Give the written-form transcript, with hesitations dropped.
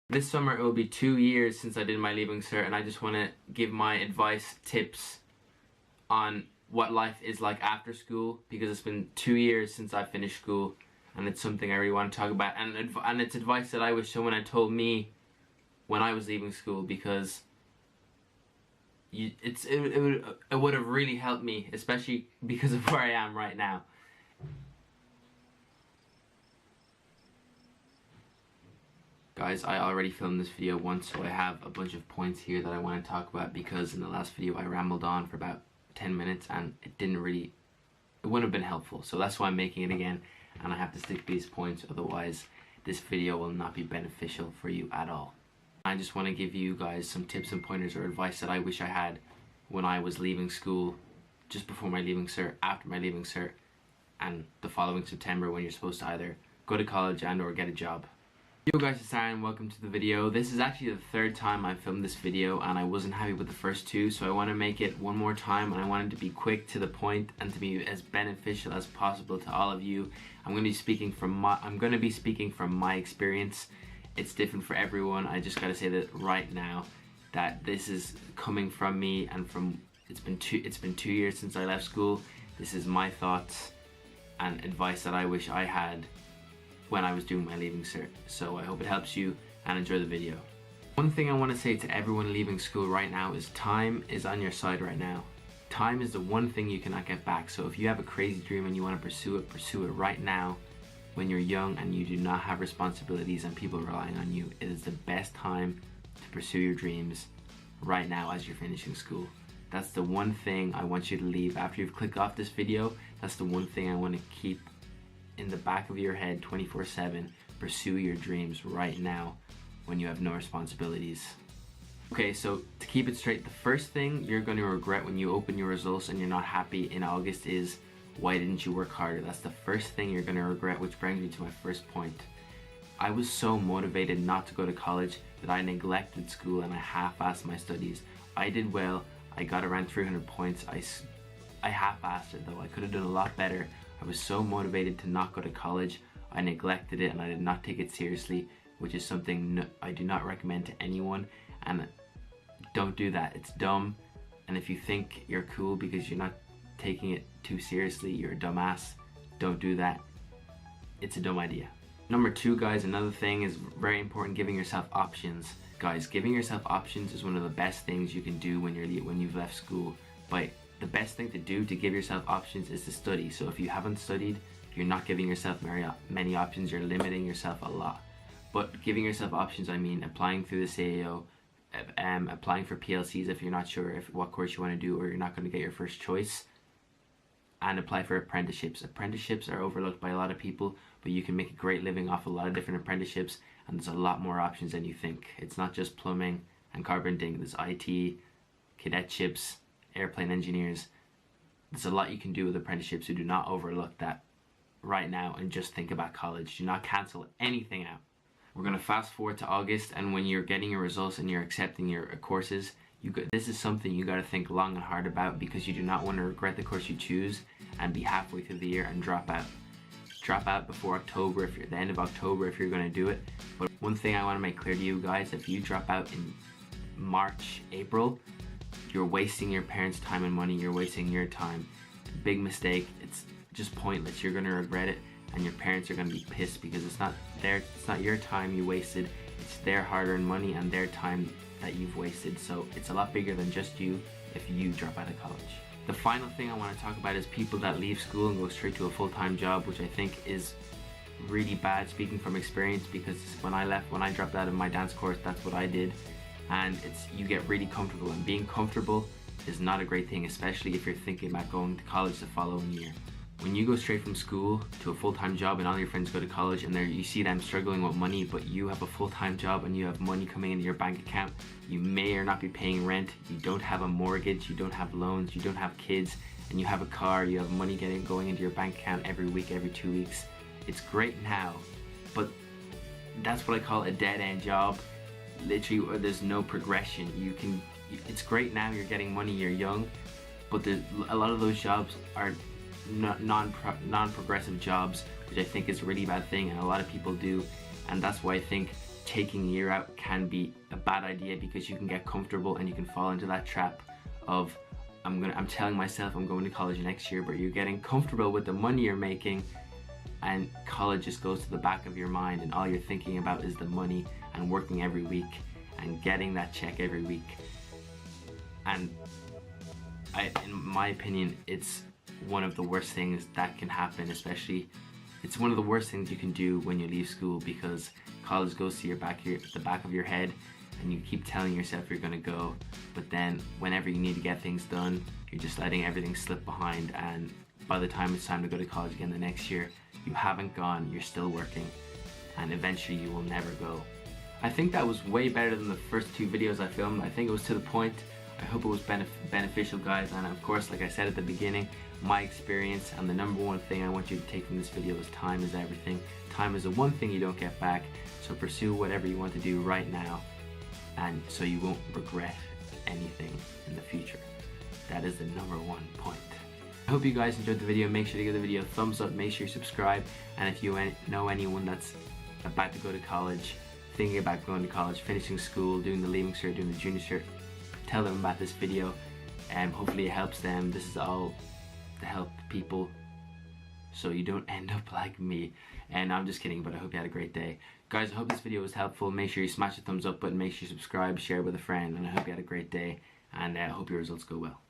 This summer it will be 2 years since I did my Leaving Cert, and I just want to give my advice, tips on what life is like after school, because it's been 2 years since I finished school and it's something I really want to talk about, and it's advice that I wish someone had told me when I was leaving school, because it would have really helped me, especially because of where I am right now. Guys, I already filmed this video once, so I have a bunch of points here that I want to talk about, because in the last video I rambled on for about 10 minutes and it wouldn't have been helpful. So that's why I'm making it again, and I have to stick to these points, otherwise this video will not be beneficial for you at all. I just want to give you guys some tips and pointers or advice that I wish I had when I was leaving school, just before my Leaving Cert, after my Leaving Cert, and the following September when you're supposed to either go to college and or get a job. Yo guys, it's Aaron, welcome to the video. This is actually the third time I filmed this video, and I wasn't happy with the first two, so I want to make it one more time, and I want it to be quick, to the point, and to be as beneficial as possible to all of you. I'm going to be speaking from my experience. It's different for everyone. I just got to say that right now, that this is coming from me, and it's been 2 years since I left school. This is my thoughts and advice that I wish I had when I was doing my Leaving Cert. So I hope it helps you, and enjoy the video. One thing I want to say to everyone leaving school right now is time is on your side right now. Time is the one thing you cannot get back. So if you have a crazy dream and you want to pursue it right now when you're young and you do not have responsibilities and people relying on you. It is the best time to pursue your dreams right now as you're finishing school. That's the one thing I want you to leave after you've clicked off this video. That's the one thing I want to keep in the back of your head 24/7. Pursue your dreams right now when you have no responsibilities. Okay, so to keep it straight, the first thing you're going to regret when you open your results and you're not happy in August is, why didn't you work harder? That's the first thing you're going to regret, which brings me to my first point. I was so motivated not to go to college that I neglected school and I half-assed my studies. I did well, I got around 300 points. I half-assed it though. I could have done a lot better. I was so motivated to not go to college, I neglected it and I did not take it seriously, which is something I do not recommend to anyone, and don't do that. It's dumb, and if you think you're cool because you're not taking it too seriously, you're a dumbass. Don't do that. It's a dumb idea. Number two, guys, another thing is very important, giving yourself options. Guys, giving yourself options is one of the best things you can do when you've left school. But the best thing to do to give yourself options is to study. So if you haven't studied, you're not giving yourself many options, you're limiting yourself a lot. But giving yourself options, I mean applying through the CAO, applying for PLCs if you're not sure what course you want to do or you're not going to get your first choice, and apply for apprenticeships. Apprenticeships are overlooked by a lot of people, but you can make a great living off a lot of different apprenticeships, and there's a lot more options than you think. It's not just plumbing and carpentering. There's IT, cadetships, airplane engineers. There's a lot you can do with apprenticeships, so do not overlook that right now and just think about college. Do not cancel anything out. We're going to fast forward to August, and when you're getting your results and you're accepting your courses, this is something you got to think long and hard about, because you do not want to regret the course you choose and be halfway through the year and drop out. Drop out before October, if you're at the end of October, if you're going to do it. But one thing I want to make clear to you guys, if you drop out in March, April, you're wasting your parents' time and money. You're wasting your time. Big mistake. It's just pointless. You're going to regret it, and your parents are going to be pissed, because it's not your time you wasted. It's their hard-earned money and their time that you've wasted. So it's a lot bigger than just you if you drop out of college. The final thing I want to talk about is people that leave school and go straight to a full-time job, which I think is really bad, speaking from experience, because when I dropped out of my dance course, that's what I did. And you get really comfortable, and being comfortable is not a great thing, especially if you're thinking about going to college the following year. When you go straight from school to a full-time job and all your friends go to college and you see them struggling with money, but you have a full-time job and you have money coming into your bank account, you may or not be paying rent, you don't have a mortgage, you don't have loans, you don't have kids, and you have a car, you have money going into your bank account every week, every 2 weeks. It's great now, but that's what I call a dead-end job, literally, where there's no progression. It's great now, you're getting money, you're young, but a lot of those jobs are non-progressive jobs, which I think is a really bad thing, and a lot of people do, and that's why I think taking a year out can be a bad idea, because you can get comfortable and you can fall into that trap of I'm telling myself I'm going to college next year, but you're getting comfortable with the money you're making, and college just goes to the back of your mind, and all you're thinking about is the money and working every week and getting that check every week. And in my opinion, it's one of the worst things that can happen. Especially, it's one of the worst things you can do when you leave school, because college goes to the back of your head, and you keep telling yourself you're gonna go, but then whenever you need to get things done, you're just letting everything slip behind, and by the time it's time to go to college again the next year, you haven't gone, you're still working, and eventually you will never go. I think that was way better than the first 2 videos I filmed. I think it was to the point. I hope it was beneficial, guys, and of course, like I said at the beginning, my experience, and the number one thing I want you to take from this video is time is everything. Time is the one thing you don't get back, so pursue whatever you want to do right now, and so you won't regret anything in the future. That is the number one point. I hope you guys enjoyed the video. Make sure to give the video a thumbs up, make sure you subscribe, and if you know anyone that's about to go to college, thinking about going to college, finishing school, doing the Leaving Cert, doing the Junior Cert, tell them about this video, and hopefully it helps them. This is all to help people so you don't end up like me. And I'm just kidding, but I hope you had a great day. Guys, I hope this video was helpful. Make sure you smash the thumbs up button, make sure you subscribe, share with a friend, and I hope you had a great day, and I hope your results go well.